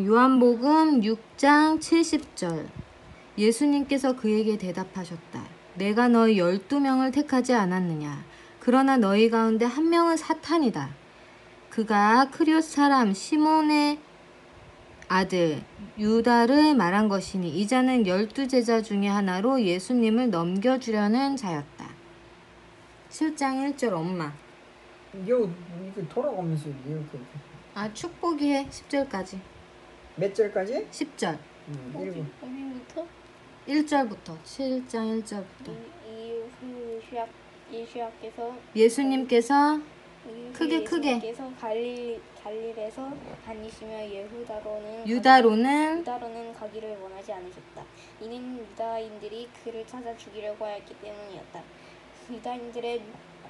요한복음 6장 70절. 예수님께서 그에게 대답하셨다. 내가 너희 12명을 택하지 않았느냐. 그러나 너희 가운데 한 명은 사탄이다. 그가 크리오스 사람 시몬의 아들 유다를 말한 것이니 이 자는 12제자 중에 하나로 예수님을 넘겨주려는 자였다. 7장 1절 엄마. 이거 돌아가면서 이렇게. 축복이 해. 10절까지. 몇 절까지? 10절. 어디부터? 1절부터 7장 1절부터. 예수님께서 크게 예수님께서 갈릴에서 다니시며 유다로는 가기를 원하지 않으셨다. 이는 유다인들이 그를 찾아 죽이려고 하였기 때문이었다. 유다인들의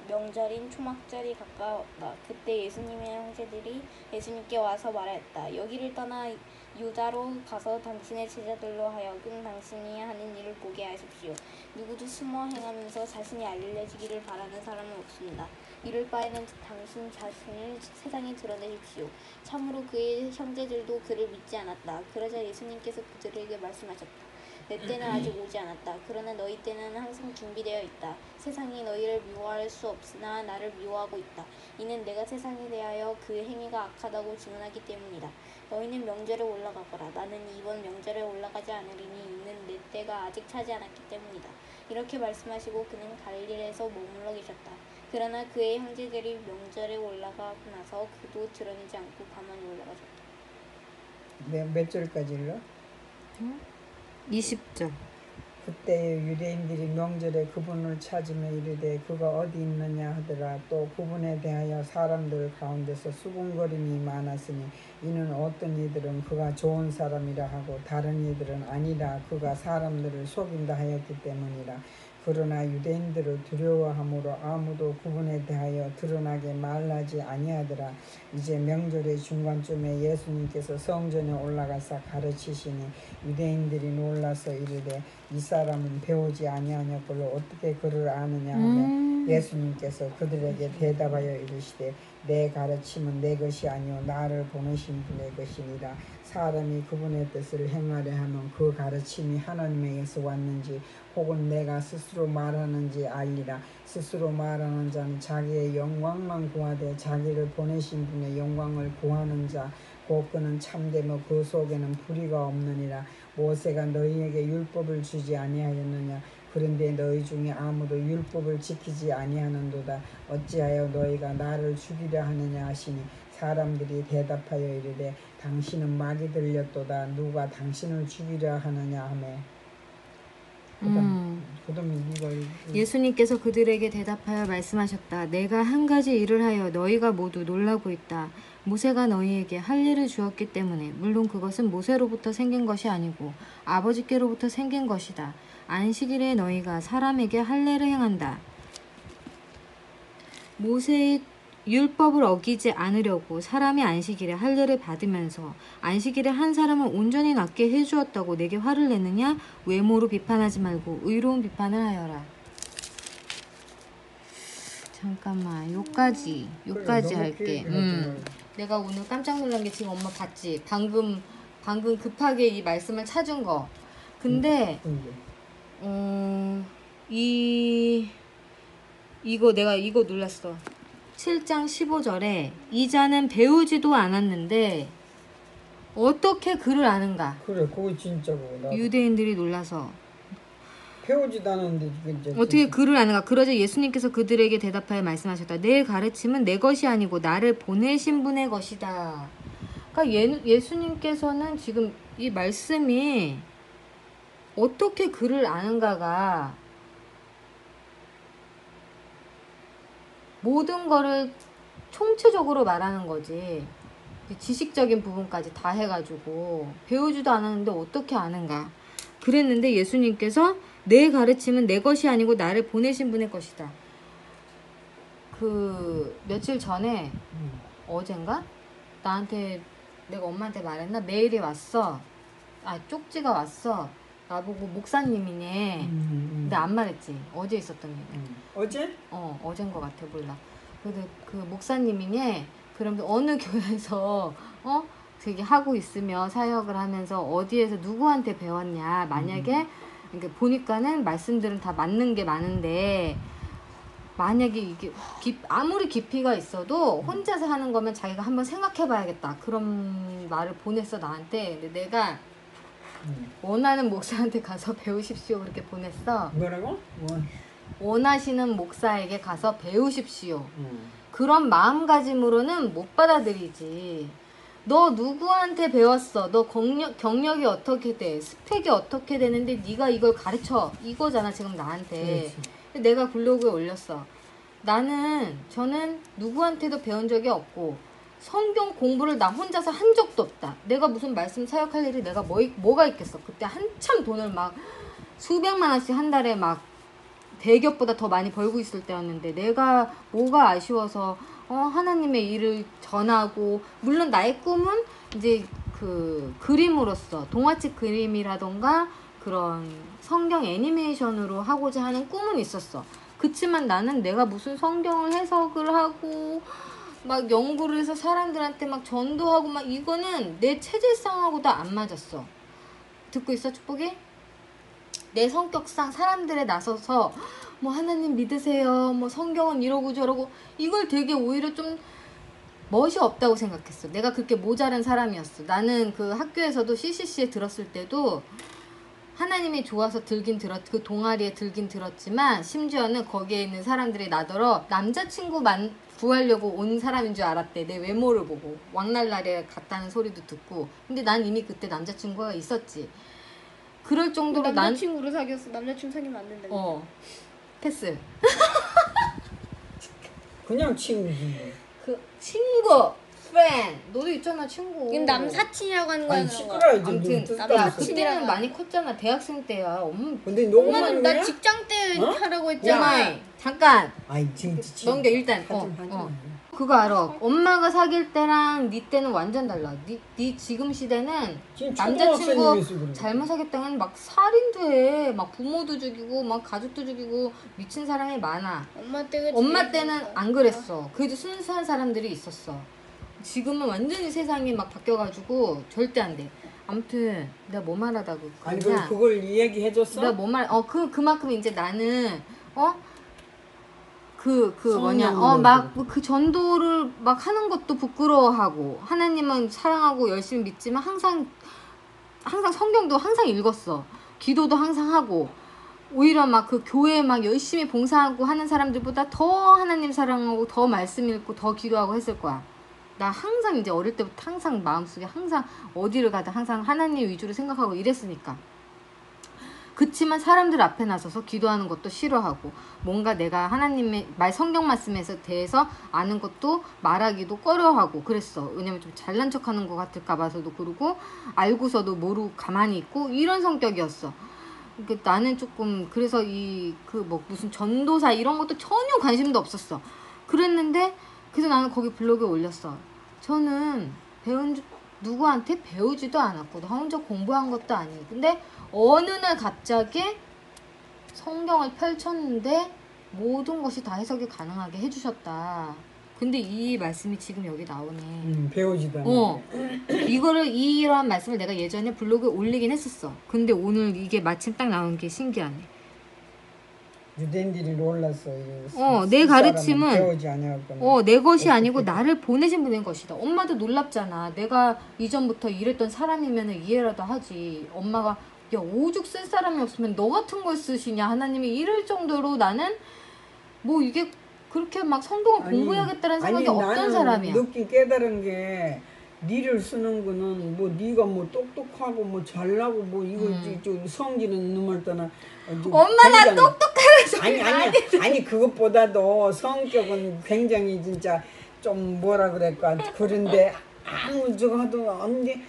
명절인 초막절이 가까웠다. 그때 예수님의 형제들이 예수님께 와서 말하였다. 여기를 떠나 유다로 가서 당신의 제자들로 하여금 당신이 하는 일을 보게 하십시오. 누구도 숨어 행하면서 자신이 알려지기를 바라는 사람은 없습니다. 이럴 바에는 당신 자신을 세상에 드러내십시오. 참으로 그의 형제들도 그를 믿지 않았다. 그러자 예수님께서 그들에게 말씀하셨다. 내 때는 아직 오지 않았다. 그러나 너희 때는 항상 준비되어 있다. 세상이 너희를 미워할 수 없으나 나를 미워하고 있다. 이는 내가 세상에 대하여 그 행위가 악하다고 증언하기 때문이다. 너희는 명절에 올라가거라. 나는 이번 명절에 올라가지 않으리니 이는 내 때가 아직 차지 않았기 때문이다. 이렇게 말씀하시고 그는 갈릴리에서 머물러 계셨다. 그러나 그의 형제들이 명절에 올라가고 나서 그도 드러내지 않고 가만히 올라가셨다. 몇 절까지 읽어? 20절. 그때 유대인들이 명절에 그분을 찾으며 이르되 그가 어디 있느냐 하더라. 또 그분에 대하여 사람들 가운데서 수군거림이 많았으니 이는 어떤 이들은 그가 좋은 사람이라 하고 다른 이들은 아니라 그가 사람들을 속인다 하였기 때문이라. 그러나 유대인들을 두려워함으로 아무도 그분에 대하여 드러나게 말하지 아니하더라. 이제 명절의 중간쯤에 예수님께서 성전에 올라가사 가르치시니 유대인들이 놀라서 이르되 이 사람은 배우지 아니하냐걸로 어떻게 그를 아느냐 하며 예수님께서 그들에게 대답하여 이르시되 내 가르침은 내 것이 아니요 나를 보내신 분의 것이니라. 사람이 그분의 뜻을 행하려 하면 그 가르침이 하나님에게서 왔는지 혹은 내가 스스로 말하는지 알리라. 스스로 말하는 자는 자기의 영광만 구하되 자기를 보내신 분의 영광을 구하는 자 곧 그는 참되며 그 속에는 불의가 없느니라. 모세가 너희에게 율법을 주지 아니하였느냐. 그런데 너희 중에 아무도 율법을 지키지 아니하는도다. 어찌하여 너희가 나를 죽이려 하느냐 하시니 사람들이 대답하여 이르되 당신은 막이 들렸도다. 누가 당신을 죽이려 하느냐 하며. 그다음에 예수님께서 그들에게 대답하여 말씀하셨다. 내가 한 가지 일을 하여 너희가 모두 놀라고 있다. 모세가 너희에게 할 일을 주었기 때문에 물론 그것은 모세로부터 생긴 것이 아니고 아버지께로부터 생긴 것이다. 안식일에 너희가 사람에게 할례를 행한다. 모세의 율법을 어기지 않으려고 사람이 안식일에 할례를 받으면서 안식일에 한 사람을 온전히 낫게 해주었다고 내게 화를 내느냐? 외모로 비판하지 말고 의로운 비판을 하여라. 잠깐만 요까지 할게. 내가 오늘 깜짝 놀란 게 지금 엄마 봤지? 방금 급하게 이 말씀을 찾은 거. 근데 내가 이거 놀랐어. 7장 15절에 이 자는 배우지도 않았는데 어떻게 그를 아는가? 그래, 그거 진짜고. 유대인들이 놀라서 배우지도 않았는데 이제 어떻게 그를 아는가? 그러자 예수님께서 그들에게 대답하여 말씀하셨다. 내 가르침은 내 것이 아니고 나를 보내신 분의 것이다. 그러니까 예수님께서는 지금 이 말씀이 어떻게 그를 아는가가 모든 거를 총체적으로 말하는 거지. 지식적인 부분까지 다 해가지고 배우지도 않았는데 어떻게 아는가. 그랬는데 예수님께서 내 가르침은 내 것이 아니고 나를 보내신 분의 것이다. 며칠 전에 어젠가 나한테 내가 엄마한테 말했나? 메일이 왔어. 쪽지가 왔어. 나보고 목사님이네. 근데 안 말했지. 어제 있었던 일. 어제? 어젠 것 같아. 몰라. 근데 그 목사님이네. 그럼 어느 교회에서 되게 하고 있으며 사역을 하면서 어디에서 누구한테 배웠냐. 만약에 이렇게 보니까는 말씀들은 다 맞는 게 많은데 만약에 이게 아무리 깊이가 있어도 혼자서 하는 거면 자기가 한번 생각해 봐야겠다. 그런 말을 보냈어 나한테. 근데 내가 원하는 목사한테 가서 배우십시오 그렇게 보냈어. 뭐라고? 뭐? 원하시는 목사에게 가서 배우십시오. 그런 마음가짐으로는 못 받아들이지. 너 누구한테 배웠어? 너 경력이 어떻게 돼? 스펙이 어떻게 되는데 네가 이걸 가르쳐. 이거잖아 지금 나한테. 그렇지. 내가 블로그에 올렸어. 저는 누구한테도 배운 적이 없고 성경 공부를 나 혼자서 한 적도 없다. 내가 무슨 말씀 사역할 일이 내가 뭐가 있겠어. 그때 한참 돈을 막 수백만 원씩 한 달에 막 대기업보다 더 많이 벌고 있을 때였는데 내가 뭐가 아쉬워서 하나님의 일을 전하고 물론 나의 꿈은 이제 그 그림으로서 동화책 그림이라던가 그런 성경 애니메이션으로 하고자 하는 꿈은 있었어. 그치만 나는 내가 무슨 성경을 해석을 하고 막 연구를 해서 사람들한테 막 전도하고 막 이거는 내 체질상하고도 안 맞았어. 듣고 있어 축복이? 내 성격상 사람들에 나서서 뭐 하나님 믿으세요 뭐 성경은 이러고 저러고 이걸 되게 오히려 좀 멋이 없다고 생각했어. 내가 그렇게 모자란 사람이었어. 나는 그 학교에서도 CCC에 들었을 때도 하나님이 좋아서 그 동아리에 들긴 들었지만 심지어는 거기에 있는 사람들이 나더러 남자친구만 구하려고 온 사람인 줄 알았대. 내 외모를 보고 왕날날에 갔다는 소리도 듣고. 근데 난 이미 그때 남자친구가 있었지. 그럴 정도로 남자친구를 사귀었어. 남자친구 사귀면 안 된다. 패스. 그냥 친구지. 그 친구, friend. 너도 있잖아 친구. 이건 남사친이라고 하는 거야. 아니 시끄러워 이제 아무튼 눈 야 뜯다. 그때는 많이 컸잖아. 대학생 때야. 근데 너무 엄마는 많이 나 직장 때 어? 하라고 했잖아. 잠깐만 잠깐 아이 진짜 넘겨 일단. 그거 알아. 엄마가 사귈 때랑 네 때는 완전 달라. 네 지금 시대는 남자친구 잘못 사귀었다면 막 살인도 해. 막 부모도 죽이고 막 가족도 죽이고 미친 사람이 많아. 엄마 때는 안 그랬어. 그래도 순수한 사람들이 있었어. 지금은 완전히 세상이 막 바뀌어가지고 절대 안 돼. 아무튼 내가 뭐 말하다고 아니 그걸 얘기해줬어? 내가 뭐 말 그만큼 이제 나는 막 그 전도를 막 하는 것도 부끄러워하고 하나님은 사랑하고 열심히 믿지만 항상 성경도 항상 읽었어. 기도도 항상 하고 오히려 막 그 교회에 막 열심히 봉사하고 하는 사람들보다 더 하나님 사랑하고 더 말씀 읽고 더 기도하고 했을 거야. 나 항상 이제 어릴 때부터 항상 마음속에 항상 어디를 가든 항상 하나님 위주로 생각하고 이랬으니까. 그치만 사람들 앞에 나서서 기도하는 것도 싫어하고 뭔가 내가 하나님의 성경 말씀에서 대해서 아는 것도 말하기도 꺼려하고 그랬어. 왜냐면 좀 잘난 척하는 것 같을까 봐서도 그러고 알고서도 모르고 가만히 있고 이런 성격이었어. 나는 조금 그래서 무슨 전도사 이런 것도 전혀 관심도 없었어. 그랬는데 그래서 나는 거기 블로그에 올렸어. 저는 누구한테 배우지도 않았고 나 혼자 공부한 것도 아니에요. 근데 어느 날 갑자기 성경을 펼쳤는데 모든 것이 다 해석이 가능하게 해주셨다. 근데 이 말씀이 지금 여기 나오네. 배우지도 않아. 이러한 말씀을 내가 예전에 블로그에 올리긴 했었어. 근데 오늘 이게 마침 딱 나온 게 신기하네. 유대인들이 놀랐어. 내 가르침은 배우지 않았구나. 내 것이 아니고 나를 보내신 분의 것이다. 엄마도 놀랍잖아. 내가 이전부터 이랬던 사람이면 이해라도 하지. 엄마가 야 오죽 쓸 사람이 없으면 너 같은 걸 쓰시냐 하나님이 이럴 정도로 나는 뭐 이게 그렇게 막 성경을 공부해야겠다는 생각이 없던 사람이야. 느낀 깨달은 게 니를 쓰는 거는 뭐 니가 뭐 똑똑하고 뭐 잘나고 뭐 이거 성질은 놈을 떠나 엄마 나 똑똑해가지고 아니 그것보다도 성격은 굉장히 진짜 좀 뭐라 그럴까 그런데 아무 저거 하도 안돼.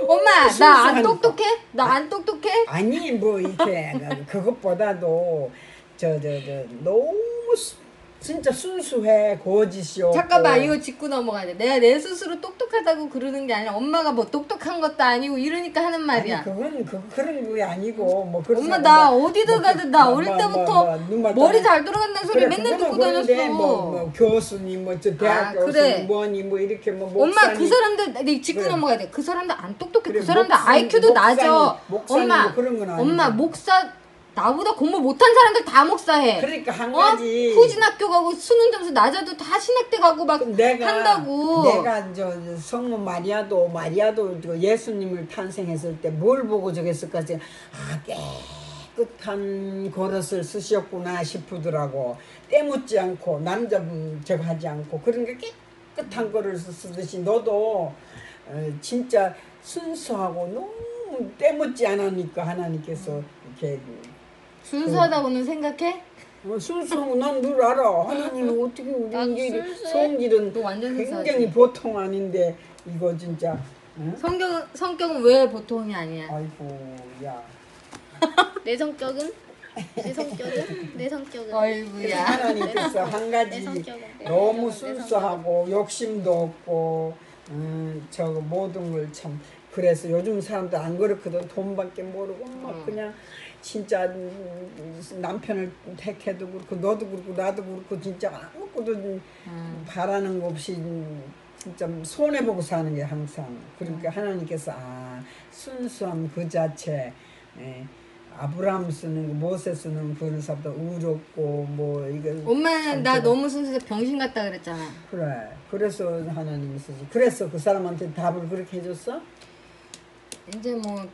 엄마 나 안 똑똑해? 나 안 똑똑해? 아니 뭐 이렇게 그것보다도 저 너무 진짜 순수해. 거짓이 없고. 잠깐만 이거 짚고 넘어가야 돼. 내가 내 스스로 똑똑하다고 그러는 게 아니라 엄마가 뭐 똑똑한 것도 아니고 이러니까 하는 말이야. 아니 그건 그런 게 아니고 뭐 그런 엄마 사람 나 뭐 어디든 가든 나 어릴 때부터 눈만 머리 떠나- 잘 돌아간다는 소리 그래, 맨날 그거는 듣고 그런데 다녔어. 뭐 교수님 뭐저 대학 아, 교수님 그래. 뭐니 뭐 이렇게 뭐 엄마 목사님 그 사람들 내 짚고 그래. 넘어가야 돼. 그 사람들 안 똑똑해. 그래, 그 사람들 목사님, IQ도 낮아. 목사님 엄마 뭐 그런 건 아니잖아. 엄마 목사 나보다 공부 못한 사람들 다 목사해. 그러니까 한 어? 가지 후진 학교 가고 수능 점수 낮아도 다 신학대 가고 막 한다고. 내가 저 성모 마리아도 저 예수님을 탄생했을 때 뭘 보고 저랬을까 아 깨끗한 그릇을 쓰셨구나 싶더라고. 때묻지 않고 남자분 저거 하지 않고 그러니까 깨끗한 그릇을 쓰듯이 너도 진짜 순수하고 너무 때묻지 않으니까 하나님께서 이렇게 순수하다고는 생각해? 순수하고 난 늘 알아. 하나님은 어떻게 난 우리 순수해? 성질은 너 완전 순수하지. 굉장히 보통 아닌데 이거 진짜 응? 성격은 왜 보통이 아니야? 아이고 야 내 성격은? 내 성격은? 내 성격은? 그래서 어이구야. 하나님께서 한 내 가지 성격은? 너무 내 순수하고 욕심도 없고 저거 모든 걸 참 그래서 요즘 사람들 안 그렇거든. 돈밖에 모르고 막 그냥 진짜 남편을 택해도 그렇고 너도 그렇고 나도 그렇고 진짜 아무것도 바라는 거 없이 진짜 손해보고 사는 게 항상 그러니까 하나님께서 순수함 그 자체 아브라함 쓰는 거 모세 쓰는 그런 사람도 의롭고 뭐 이거 엄마는 나 참 너무 순수해서 병신 같다 그랬잖아. 그래 그래서 하나님이 쓰지 그래서 그 사람한테 답을 그렇게 해줬어? 이제 뭐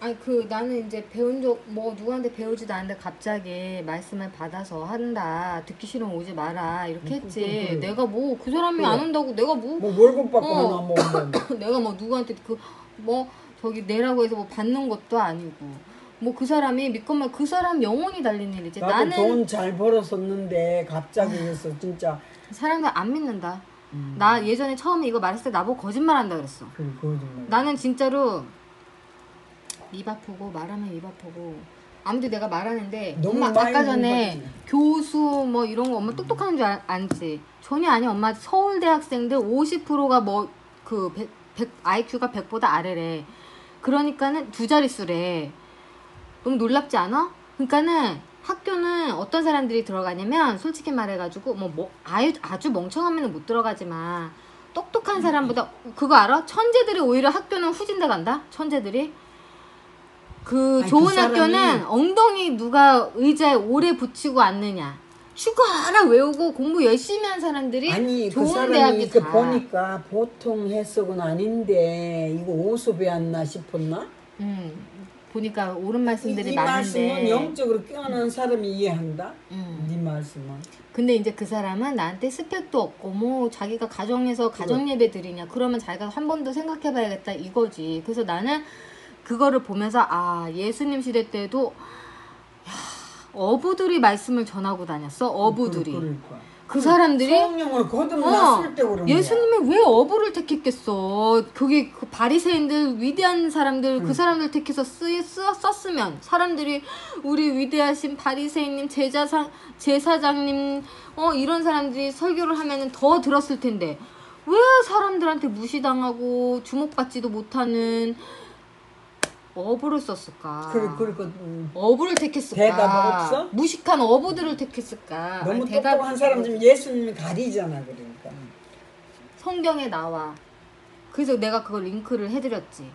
아니 나는 이제 배운 적 뭐 누구한테 배우지도 않는데 갑자기 말씀을 받아서 한다. 듣기 싫으면 오지 마라. 이렇게 했지. 그래. 내가 뭐 그 사람이 그래. 안 온다고 내가 뭐 뭐 월급 받고 어. 하나 뭐 내가 뭐 누구한테 뭐 저기 내라고 해서 뭐 받는 것도 아니고 뭐 그 사람이 믿고만 그 사람 영혼이 달린 일이지. 나도 나는 돈 잘 벌었었는데 갑자기 해서 진짜 사람들 안 믿는다. 나 예전에 처음에 이거 말했을 때 나보고 거짓말한다 그랬어. 그 거짓말. 나는 진짜로 입 아프고 말하면 입 아프고 아무튼 내가 말하는데 너무 엄마 많이 아까 전에 받지. 교수 뭐 이런 거 엄마 똑똑한 줄 알지? 전혀 아니야. 엄마 서울대 학생들 50%가 뭐 그 100 IQ가 100보다 아래래. 그러니까는 두 자릿수래. 너무 놀랍지 않아? 그러니까는 학교는 어떤 사람들이 들어가냐면 솔직히 말해가지고 아주 멍청하면 못 들어가지만 똑똑한 사람보다 그거 알아? 천재들이 오히려 학교는 후진대 간다. 천재들이 그 아니, 좋은 그 사람이- 학교는 엉덩이 누가 의자에 오래 붙이고 앉느냐 죽어라 외우고 공부 열심히 한 사람들이 아니 그 좋은 사람이 대학이 그 다. 보니까 보통 해석은 아닌데 이거 어디서 배웠나 싶었나? 보니까 옳은 말씀들이 이 많은데 말씀은 영적으로 깨어난 사람이 이해한다? 음. 네 말씀은 근데 이제 그 사람은 나한테 스펙도 없고 뭐 자기가 가정에서 가정 예배 드리냐 그러면 자기가 한 번 더 생각해봐야겠다 이거지. 그래서 나는 그거를 보면서 예수님 시대 때도 어부들이 말씀을 전하고 다녔어. 어부들이 그러니까. 그 사람들이 성령을 거듭났을 때 그런 거야. 예수님이 왜 어부를 택했겠어? 그게 그 바리새인들 위대한 사람들 그 사람들 택해서 썼으면 사람들이 우리 위대하신 바리새인님 제사장님 이런 사람들이 설교를 하면은 더 들었을 텐데 왜 사람들한테 무시당하고 주목받지도 못하는 어부를 썼을까? 그러니까 어부를 택했을까? 대답 없어? 무식한 어부들을 택했을까? 너무 아니, 대답 똑똑한 사람 좀 예수님이 가리잖아 그러니까. 성경에 나와. 그래서 내가 그걸 링크를 해드렸지.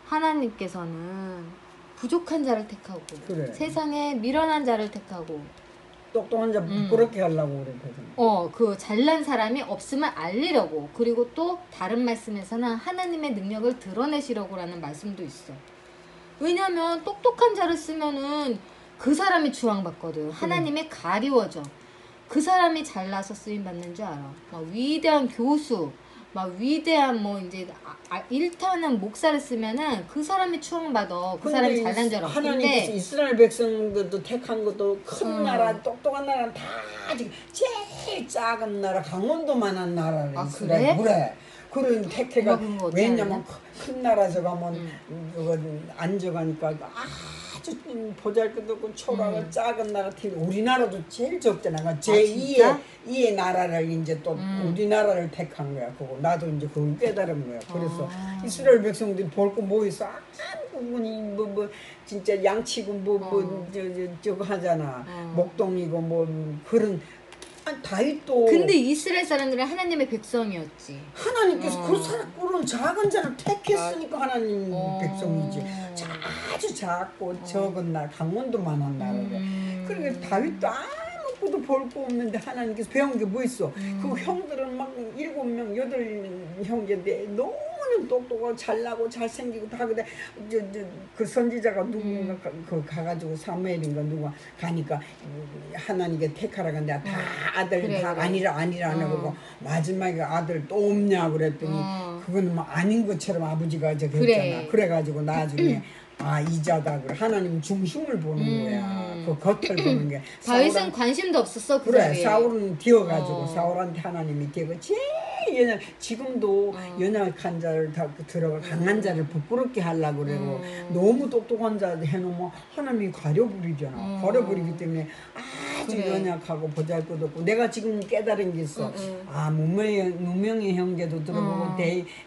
하나님께서는 부족한 자를 택하고 그래. 세상에 미련한 자를 택하고 똑똑한 자 부끄럽게 하려고 그랬거든. 그 잘난 사람이 없음을 알리려고 그리고 또 다른 말씀에서는 하나님의 능력을 드러내시려고라는 말씀도 있어. 왜냐면 똑똑한 자를 쓰면은 그 사람이 주왕받거든. 하나님이 가리워져. 그 사람이 잘나서 쓰임 받는 줄 알아. 막 위대한 교수, 막 위대한 뭐 이제 일타는 목사를 쓰면은 그 사람이 추앙받아. 그 사람이 잘난 줄 알아. 하나님께서 근데 이스라엘 백성들도 택한 것도 큰 나라, 똑똑한 나라 다 지금 제일 작은 나라, 강원도만한 나라를 아, 이스라엘. 그래? 그래. 그런 택해가 엄마 그거 어떻게 왜냐면 큰 나라 저 가면 응. 그거 안 적으니까 아주 보잘것도 없고 초라하고 작은 나라 우리나라도 제일 적잖아. 진짜? 제2의 나라를 이제 또 음. 우리나라를 택한 거야. 그거 나도 이제 그걸 깨달은 거야. 그래서 아. 이스라엘 백성들이 볼 거 뭐 있어? 아무니 뭐 진짜 양치고 뭐 저거 하잖아. 목동이고 뭐 그런 다윗도 근데 이스라엘 사람들은 하나님의 백성이었지. 하나님께서 그런 작은 자를 택했으니까 하나님 어. 백성이지. 아주 작고 적은 나라, 강원도만한 나라고. 그러니까 다윗도 아무것도 볼 거 없는데 하나님께서 배운 게 뭐 있어? 그 형들은 막 7명, 8형제인데 너무 똑똑하고 잘나고 잘생기고 다 그래. 그 선지자가 누군가 가가지고 사무엘인가 누가 가니까 하나님께 택하라 근데 다 아들 그래, 다 그래. 아니라 안 하고 마지막에 아들 또 없냐 그랬더니 그거는 뭐 아닌 것처럼 아버지가 저기 그래. 했잖아. 그래가지고 나중에 이자다 그래. 하나님 중심을 보는 거야. 그 겉을 보는 게. 다윗은 관심도 없었어 그 그래 자리에. 사울은 뛰어가지고 사울한테 하나님이 뛰고 제일 연약 지금도 연약한 자를 다 들어가 강한 자를 부끄럽게 하려고 그러고 너무 똑똑한 자 해놓으면 하나님이 가려버리잖아. 가려버리기 때문에 아주 그래. 연약하고 보잘것없고 내가 지금 깨달은 게 있어. 무명의 형제도 들어보고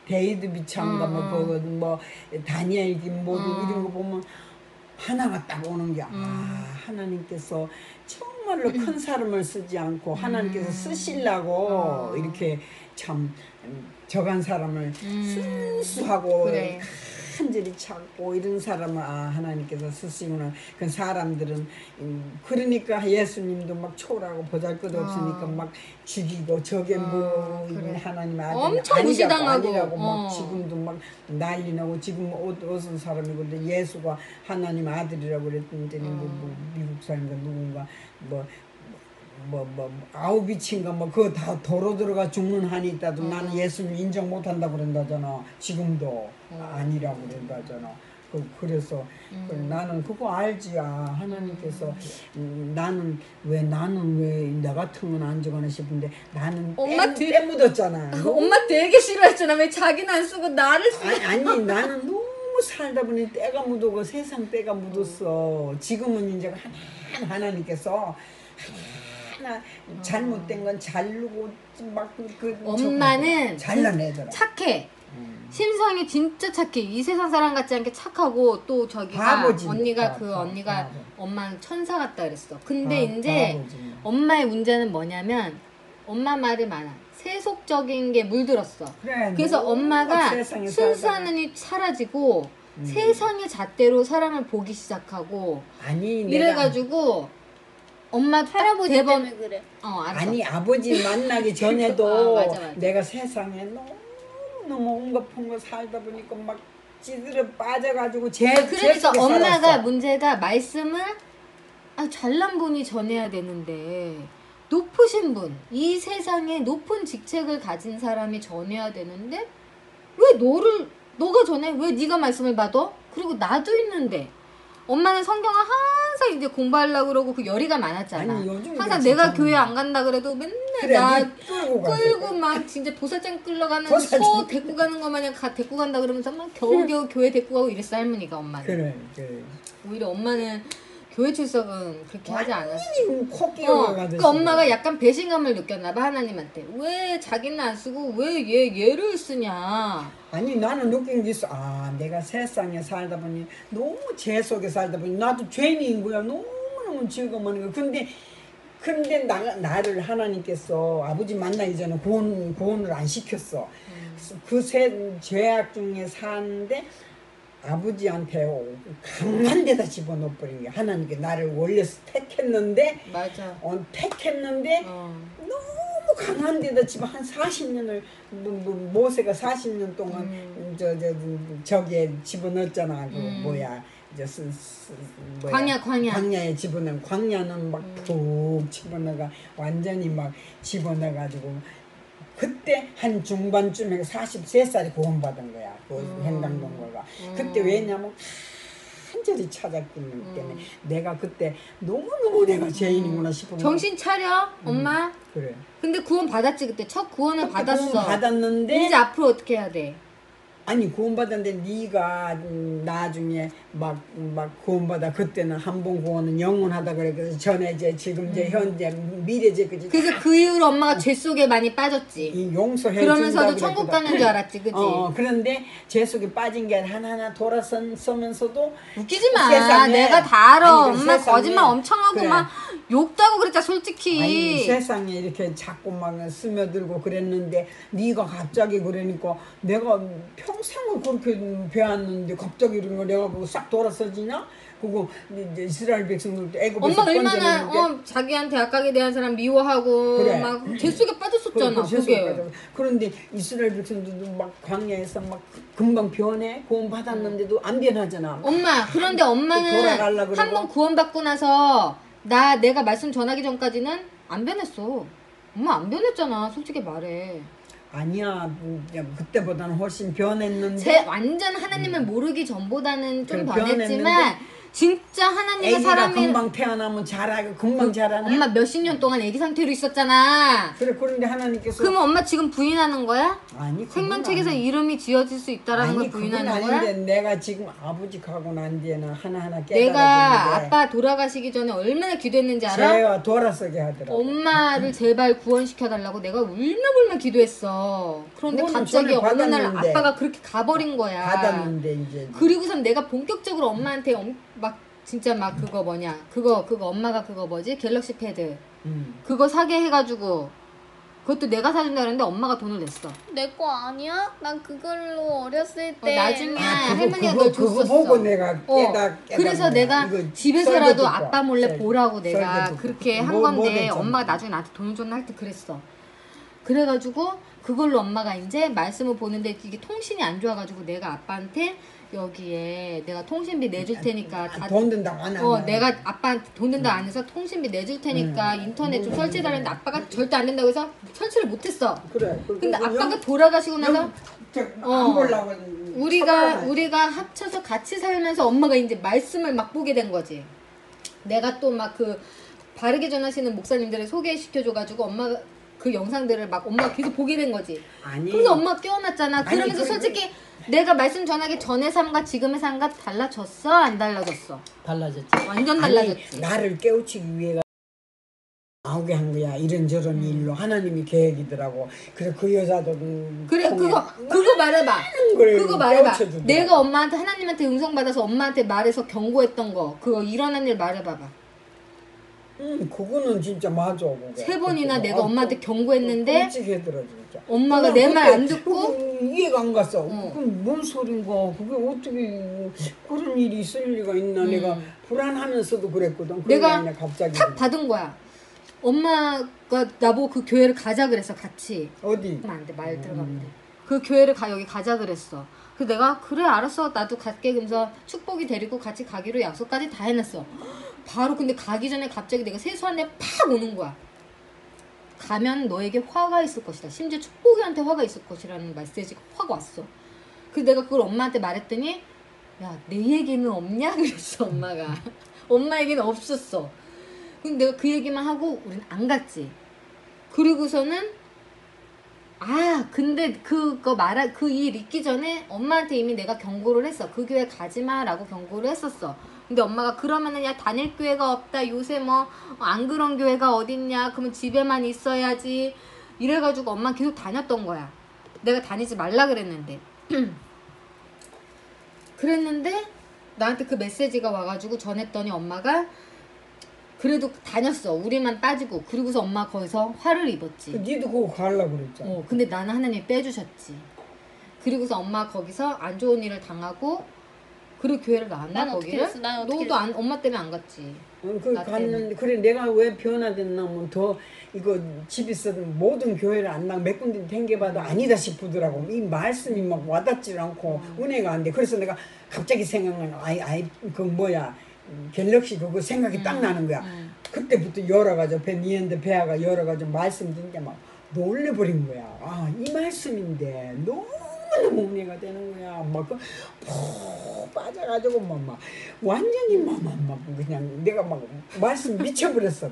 데이드 비참가 뭐 다니엘 김모두 이런 거 보면 하나가 딱 오는 게 하나님께서 정말로 큰 사람을 쓰지 않고 하나님께서 쓰시려고 이렇게 참 저간 사람을 순수하고 그래. 간절히 찾고 이런 사람을 하나님께서 쓰시구나. 그 사람들은 그러니까 예수님도 막 초라하고 보잘것없으니까 막 죽이고 저게 뭐 그래. 하나님 아들 엄청 무시당하고. 아니라고 막 지금도 막 난리 나고 지금 어떤 사람이고 근데 예수가 하나님 아들이라고 그랬더니 뭐 미국 사람인가 누군가 아우비친가 뭐 그거 다 도로 들어가 죽는 한이 있다도 나는 예수님 인정 못한다 그런다잖아. 지금도 아니라고 그런다잖아. 그래서 나는 그거 알지. 하나님께서 나는 왜 나 같은 건 안 적어나 싶은데 나는 엄마 때 묻었잖아. 엄마 되게 싫어했잖아. 왜 자기는 안 쓰고 나를 쓰고. 아니 나는 너무 살다 보니 때가 묻어고 세상 때가 묻었어. 지금은 이제 하나님께서 하나 잘못된 건 자르고 막 엄마는 잘라내더라. 착해. 심성이 진짜 착해. 이 세상 사람 같지 않게 착하고 또 저기가 바보지. 언니가 바보. 엄마는 천사 같다 그랬어. 근데 이제 바보지. 엄마의 문제는 뭐냐면 엄마 말이 많아. 세속적인 게 물들었어. 그래, 그래서 너무 엄마가 세상에 순수한 이 사라지고 세상의 잣대로 사람을 보기 시작하고 아니 이래가지고 엄마 할아버지 대번 때문에 그래. 알았어. 아니 아버지 만나기 전에도 맞아. 내가 세상에 너무 온갖 푼거 살다 보니까 막 찌들어 빠져가지고 그러니까 속에 엄마가 살았어. 문제가 말씀을 잘난 분이 전해야 되는데 높으신 분, 이 세상에 높은 직책을 가진 사람이 전해야 되는데 왜 너가 전해? 왜 네가 말씀을 받아? 그리고 나도 있는데 엄마는 성경을 항상 이제 공부하려고 그러고 그 열의가 많았잖아. 아니, 요즘 항상 그렇지, 내가 저는. 교회 안 간다 그래도 맨날 그래, 나 네 끌고 가지. 끌고 막 진짜 보살장 끌러가는 보살장. 소 데리고 가는 거 마냥 데리고 간다 그러면서 막 겨우겨우 교회 데리고 가고 이랬어 할머니가 엄마는. 그래. 오히려 엄마는 교회 출석은 그렇게 하지 않았어. 코 끼어가듯이. 그 엄마가 약간 배신감을 느꼈나 봐 하나님한테. 왜 자기는 안 쓰고 왜 얘를 쓰냐. 아니 나는 느낀 게 있어. 내가 세상에 살다 보니 너무 죄 속에 살다 보니 나도 죄인인 거야. 너무너무 즐거워하는 거야. 근데 나를 하나님께서 아버지 만나기 전에 구원을 안 시켰어. 그 죄악 중에 사는데 아버지한테 강한 데다 집어넣어버린 거야. 하나님께 나를 원래 택했는데 맞아. 택했는데 너무 강한 데다 한 40년을 모세가 40년 동안 저기에 집어넣었잖아. 광야에 집어넣은 광야는 막 푹 집어넣어가 완전히 막 집어넣어가지고 그때 한 중반쯤에 43살이 구원받은 거야. 그 행당동거가. 그때 왜냐면 간절히 찾았기 때문에 내가 그때 너무너무 내가 죄인이구나 싶은 정신 차려, 엄마. 그래. 근데 구원 받았지 그때 첫 구원을 받았어. 구원 받았는데 이제 앞으로 어떻게 해야 돼? 아니 구원받았는데 네가 나중에 막 구원받아 그때는 한 번 구원은 영원하다 그래. 그래서 전에 지금 현재 미래제 그지. 그래서 그 이후로 엄마가 죄 속에 많이 빠졌지. 이 용서해 그러면서도 준다고 천국 그랬거든. 가는 줄 알았지, 그치? 그런데 죄 속에 빠진 게 하나하나 돌아서면서도 웃기지 마. 세상에, 내가 다 알아. 아니, 그 엄마 세상에, 거짓말 엄청 하고 그래. 막 욕도 하고 그랬잖아, 솔직히. 아니 세상에 이렇게 자꾸 막 스며들고 그랬는데 네가 갑자기 그러니까 내가 평생을 그렇게 배웠는데 갑자기 이런 거 내가 보고 싹 돌아서지냐? 그거 이제 이스라엘 백성들도 애굽에서 엄마 얼마나 건져내는데 자기한테 악하게 대한 사람 미워하고 그래. 막 죄 속에 빠졌었잖아. 그 그게. 그런데 이스라엘 백성들도 막 광야에서 막 금방 변해 구원 받았는데도 안 변하잖아. 엄마 그런데 엄마는 돌아가려고 한 번 구원받고 나서 내가 말씀 전하기 전까지는 안 변했어. 엄마 안 변했잖아. 솔직히 말해. 아니야 그때보다는 훨씬 변했는데 제 완전 하나님을 모르기 전보다는 좀 그래, 변했지만 변했는데 진짜 하나님의 애기가 사람이 금방 태어나면 잘하고 금방 자라네. 엄마 몇십 년 동안 애기 상태로 있었잖아. 그래 그런데 하나님께서 그러면 엄마 지금 부인하는 거야? 아니 그건 생명책에서 아니- 이름이 지어질 수 있다라는 걸 아니 그건 부인하는 거야? 아닌데 내가 지금 아버지 가고 난 뒤에는 하나하나 내가 깨달아지는데 아빠 돌아가시기 전에 얼마나 기도했는지 알아? 제가 돌아서게 하더라고. 엄마를 제발 구원시켜달라고 내가 울며불며 기도했어. 그런데 구원은 갑자기 전에 어느 날 받았는데. 아빠가 그렇게 가버린 거야. 받았는데 이제 그리고선 내가 본격적으로 엄마한테 막 진짜 막 그거 뭐냐 그거 엄마가 그거 뭐지 갤럭시 패드 그거 사게 해가지고 그것도 내가 사준다 그랬는데 엄마가 돈을 냈어. 내 거 아니야? 난 그걸로 어렸을 때 나중에 아, 할머니가 그거 널 줬었어. 보고 내가 그래서 내가 이거 집에서라도 썰도 아빠 듣고. 몰래 썰- 보라고 내가 썰도 듣고. 그렇게 한 뭐 건데 됐잖아. 엄마가 나중에 나한테 돈을 줬나 할 때 그랬어. 그래가지고 그걸로 엄마가 이제 말씀을 보는데 이게 통신이 안 좋아가지고 내가 아빠한테 여기에 내가 통신비 내줄 테니까 돈 든다고 안 하냐. 내가 아빠한테 돈 든다 안 해서 통신비 내줄 테니까 인터넷 좀 설치해달라는데 아빠가 절대 안 된다고 해서 설치를 못했어. 그래. 근데 아빠가 돌아가시고 나서 안 보려고 우리가 합쳐서 같이 살면서 엄마가 이제 말씀을 막 보게 된 거지. 내가 또 막 그 바르게 전하시는 목사님들을 소개시켜줘가지고 엄마가 그 영상들을 막 엄마가 계속 보게 된 거지. 아니. 그래서 엄마가 깨어났잖아. 아니, 그러면서 솔직히 내가 말씀 전하기 전의 삶과 지금의 삶과 달라졌어? 안 달라졌어? 달라졌지. 완전 아니, 달라졌지. 나를 깨우치기 위해가 나오게 한 거야. 이런저런 일로 하나님이 계획이더라고. 그래 그 여자도 그래 그거 말해봐. 그거 말해봐. 내가 엄마한테 하나님한테 응성 받아서 엄마한테 말해서 경고했던 거 그거 일어난 일 말해봐봐. 그거는 진짜 맞아. 그거. 세 번이나 그거. 내가 엄마한테 경고했는데 끔찍하더라 진짜. 엄마가 그냥 내 말 안 그때 듣고 그거 이해가 안 갔어. 그건 뭔 소린가? 그게 어떻게 그런 일이 있을 리가 있나? 내가 불안하면서도 그랬거든. 내가 그러니까 갑자기 탁 받은 거야. 엄마가 나보고 그 교회를 가자 그랬어 같이. 어디? 안 돼, 말 들어가면 돼. 그 교회를 여기 가자 그랬어. 그래서 내가 그래 알았어 나도 갈게 그러면서 축복이 데리고 같이 가기로 약속까지 다 해놨어. 바로 근데 가기 전에 갑자기 내가 세수한 데 팍 오는 거야. 가면 너에게 화가 있을 것이다. 심지어 축복이한테 화가 있을 것이라는 메시지가 확 왔어. 그래서 내가 그걸 엄마한테 말했더니 야 내 얘기는 없냐? 그랬어 엄마가. 엄마 얘기는 없었어. 근데 내가 그 얘기만 하고 우린 안 갔지. 그리고서는 근데 그 일 있기 전에 엄마한테 이미 내가 경고를 했어. 그 교회 가지마라고 경고를 했었어. 근데 엄마가 그러면은 야 다닐 교회가 없다. 요새 뭐 안 그런 교회가 어딨냐. 그러면 집에만 있어야지. 이래가지고 엄마 계속 다녔던 거야. 내가 다니지 말라 그랬는데. 그랬는데 나한테 그 메시지가 와가지고 전했더니 엄마가 그래도 다녔어. 우리만 빠지고. 그리고서 엄마 거기서 화를 입었지. 니도 그거 가려고 그랬잖아. 근데 나는 하나님이 빼주셨지. 그리고서 엄마 거기서 안 좋은 일을 당하고 그리고 교회를 나왔나 난 어떻게 거기를? 됐어? 난 어떻게 너도 엄마 때문에 안 갔지. 그 나 때문에. 갔는데 그래 내가 왜 변화됐나면 더 이거 집에서는 모든 교회를 안 나가 몇 군데 댕겨봐도 아니다 싶더라고. 이 말씀이 막 와닿지 않고 은혜가 안 돼. 그래서 내가 갑자기 생각나는 그 뭐야 갤럭시 그거 생각이 딱 나는 거야. 그때부터 여러 가지 니한테 배아가 여러 가지 말씀 듣는데 막 놀래버린 거야. 이 말씀인데 너무너무 은혜가 되는 거야. 막 빠져가지고 막 완전히 막 그냥 내가 막 말씀 미쳐버렸어.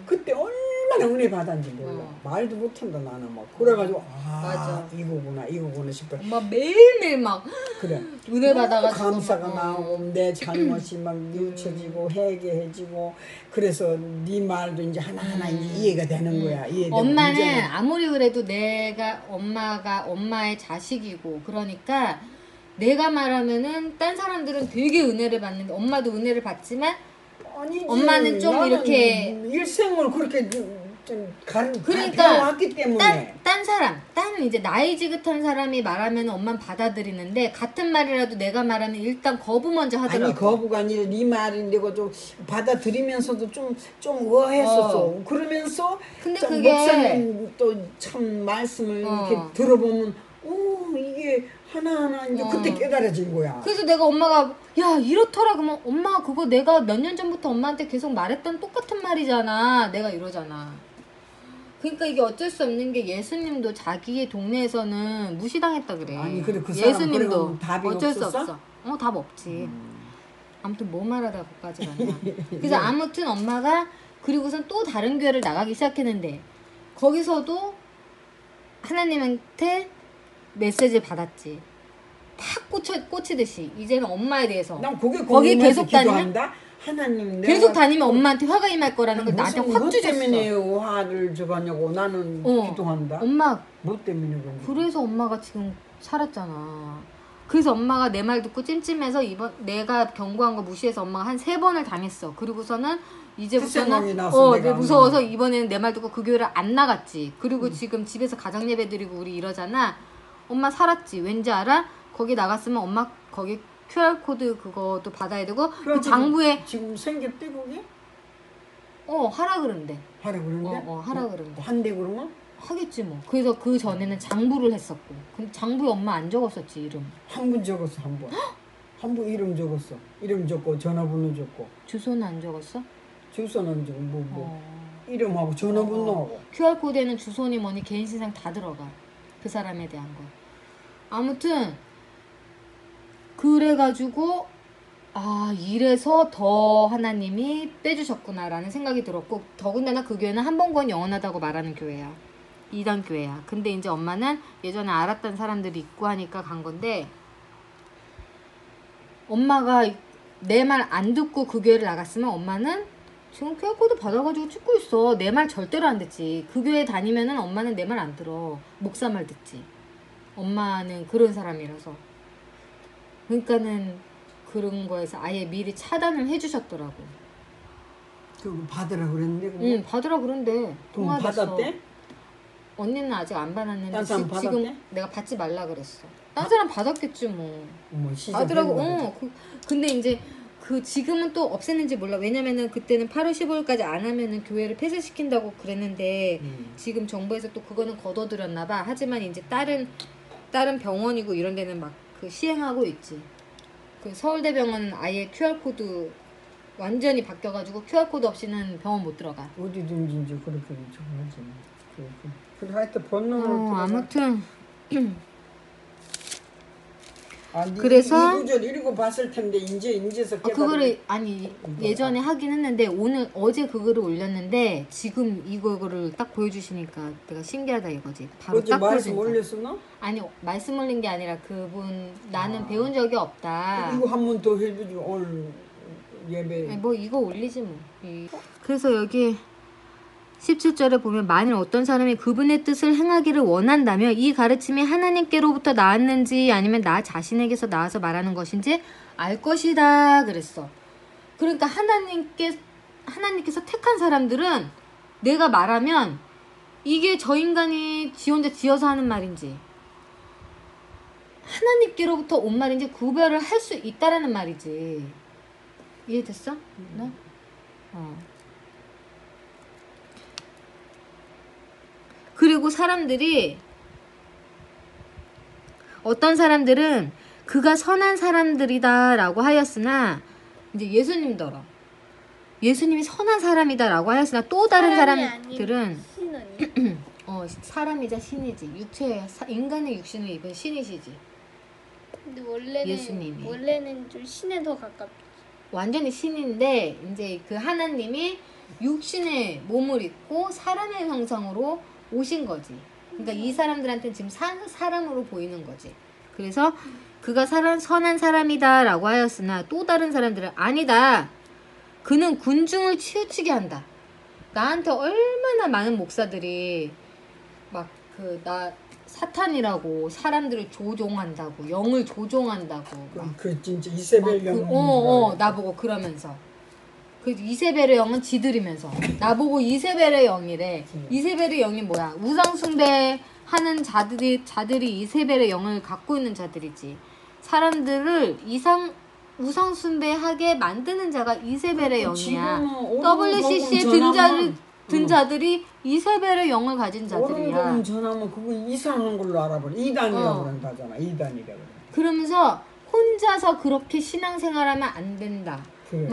그때 얼마나 은혜 받았는지 몰라. 말도 못한다 나는 막. 그래가지고 맞아. 이거구나 싶어. 엄마 매일매일 막 그래. 은혜 받아가지고 감사가 막, 나오고 내 잘못이 막 뉘우쳐지고 회개해지고 그래서 네 말도 이제 하나하나 이제 이해가 되는 거야. 이해되고 엄마는 이제는 아무리 그래도 내가 엄마가 엄마의 자식이고 그러니까 내가 말하면은 딴 사람들은 되게 은혜를 받는데 엄마도 은혜를 받지만 아니지. 엄마는 좀 나는 이렇게 일생을 그렇게 좀 그러니까 배워왔기 때문에 딴 사람, 딴 이제 나이 지긋한 사람이 말하면 엄마는 받아들이는데 같은 말이라도 내가 말하면 일단 거부 먼저 하더라고. 아니 거부가 아니라 네 말인데 좀 받아들이면서도 좀 의아했었어. 그러면서 근데 좀 그게 목사님 또 참 말씀을 이렇게 들어보면 이게 하나하나 이제 그때 깨달아진 거야. 그래서 내가 엄마가 야 이렇더라 그러면 엄마 그거 내가 몇 년 전부터 엄마한테 계속 말했던 똑같은 말이잖아. 내가 이러잖아. 그러니까 이게 어쩔 수 없는 게 예수님도 자기의 동네에서는 무시당했다 그래. 아니 그래 그 사람 예수님도 그러면 답이 어쩔 수 없었어? 없어. 답 없지. 아무튼 뭐 말하다 거기까지 갔냐. 그래서 아무튼 엄마가 그리고선 또 다른 교회를 나가기 시작했는데 거기서도 하나님한테 메시지를 받았지. 팍 꽂히듯이 이제는 엄마에 대해서 난 그게 거기 계속 기도한다. 하나님 계속 다니면 엄마한테 화가 임할 거라는 걸 나한테 확 주셨어. 때문에 화를 줘가냐고 나는 기도한다. 엄마 뭐 때문에 그런지. 그래서 엄마가 지금 살았잖아. 그래서 엄마가 내 말 듣고 찜찜해서 이번 내가 경고한 거 무시해서 엄마가 한 3번을 당했어. 그리고서는 이제부터는 내가 무서워서 이번에는 내 말 듣고 그 교회를 안 나갔지. 그리고 지금 집에서 가정 예배 드리고 우리 이러잖아. 엄마 살았지. 왠지 알아? 거기 나갔으면 엄마 거기 QR코드 그것도 받아야 되고 그 장부에 지금 생겼대 거기? 하라 그런대. 하라 그런데? 하라 그런대. 한대 그러면? 하겠지 뭐. 그래서 그 전에는 장부를 했었고. 근데 장부에 엄마 안 적었었지 이름. 한 분 적었어 한 번. 한 분 이름 적었어. 이름 적고 전화번호 적고. 주소는 안 적었어? 주소는 지금 이름하고 전화번호하고. QR코드에는 주소니 뭐니 개인 신상 다 들어가. 그 사람에 대한 거. 아무튼 그래가지고 이래서 더 하나님이 빼주셨구나라는 생각이 들었고 더군다나 그 교회는 한 번 건 영원하다고 말하는 교회야. 2단 교회야. 근데 이제 엄마는 예전에 알았던 사람들이 있고 하니까 간 건데 엄마가 내 말 안 듣고 그 교회를 나갔으면 엄마는 지금 QR코드 받아가지고 찍고 있어. 내 말 절대로 안 듣지. 그 교회 다니면은 엄마는 내 말 안 들어. 목사 말 듣지. 엄마는 그런 사람이라서. 그러니까는 그런 거에서 아예 미리 차단을 해주셨더라고. 그거 받으라 그랬는데? 응, 받으라 그런데. 돈 받았대? 언니는 아직 안 받았는데 딴 사람 지금 받았대? 내가 받지 말라 그랬어. 딴 사람 받았겠지 뭐. 받으라고. 근데 이제 지금은 또 없앴는지 몰라. 왜냐면은 그때는 8월 15일까지 안 하면은 교회를 폐쇄시킨다고 그랬는데 지금 정부에서 또 그거는 걷어들였나 봐. 하지만 이제 다른 병원이고 이런 데는 막 그 시행하고 있지. 그 서울대병원은 아예 QR코드 완전히 바뀌어가지고 QR코드 없이는 병원 못 들어가. 어디든지 이제 그렇게 정하지. 그래 하여튼 본능으로 아무튼 그래서 이 구절 읽어봤을 텐데 이제서 깨달은. 그거를 예전에 하긴 했는데 어제 그거를 올렸는데 지금 이거를 딱 보여주시니까 내가 신기하다 이거지. 바로 어제 딱 말씀 보여주니까. 올렸었나? 아니 말씀 올린 게 아니라 그분 나는 배운 적이 없다. 이거 한 번 더 해주지 올 예배. 아니, 뭐 이거 올리지 뭐. 그래서 여기 17절에 보면 만일 어떤 사람이 그분의 뜻을 행하기를 원한다면 이 가르침이 하나님께로부터 나왔는지 아니면 나 자신에게서 나와서 말하는 것인지 알 것이다 그랬어. 그러니까 하나님께서 택한 사람들은 내가 말하면 이게 저 인간이 지 혼자 지어서 하는 말인지 하나님께로부터 온 말인지 구별을 할 수 있다라는 말이지. 이해됐어? 너? 그리고 어떤 사람들은 그가 선한 사람들이다 라고 하였으나 이제 예수님이 선한 사람이다 라고 하였으나 또 다른 사람들은 사람이자 신이지. 인간의 육신을 입은 신이시지. 근데 원래는 예수님이. 원래는 좀 신에 더 가깝죠. 완전히 신인데 이제 그 하나님이 육신의 몸을 입고 사람의 형상으로 오신 거지. 그러니까 이 사람들한테는 지금 사람으로 보이는 거지. 그래서 그가 선한 사람이다라고 하였으나 또 다른 사람들은 아니다. 그는 군중을 치우치게 한다. 나한테 얼마나 많은 목사들이 막 나 사탄이라고 사람들을 조종한다고 영을 조종한다고 막 그 진짜 이세벨 나보고 그러면서 그 이세벨의 영은 지들이면서 나보고 이세벨의 영이래. 이세벨의 영이 뭐야? 우상 숭배하는 자들이 이세벨의 영을 갖고 있는 자들이지. 사람들을 우상 숭배하게 만드는 자가 이세벨의 영이야. WCC에 든 자들이 이세벨의 영을 가진 자들이야. 오른쪽은 전하면 그거 이상한 걸로 알아버려. 이단이라고 그런다잖아. 이단이라고 그래. 그러면서 혼자서 그렇게 신앙생활하면 안 된다. 그래.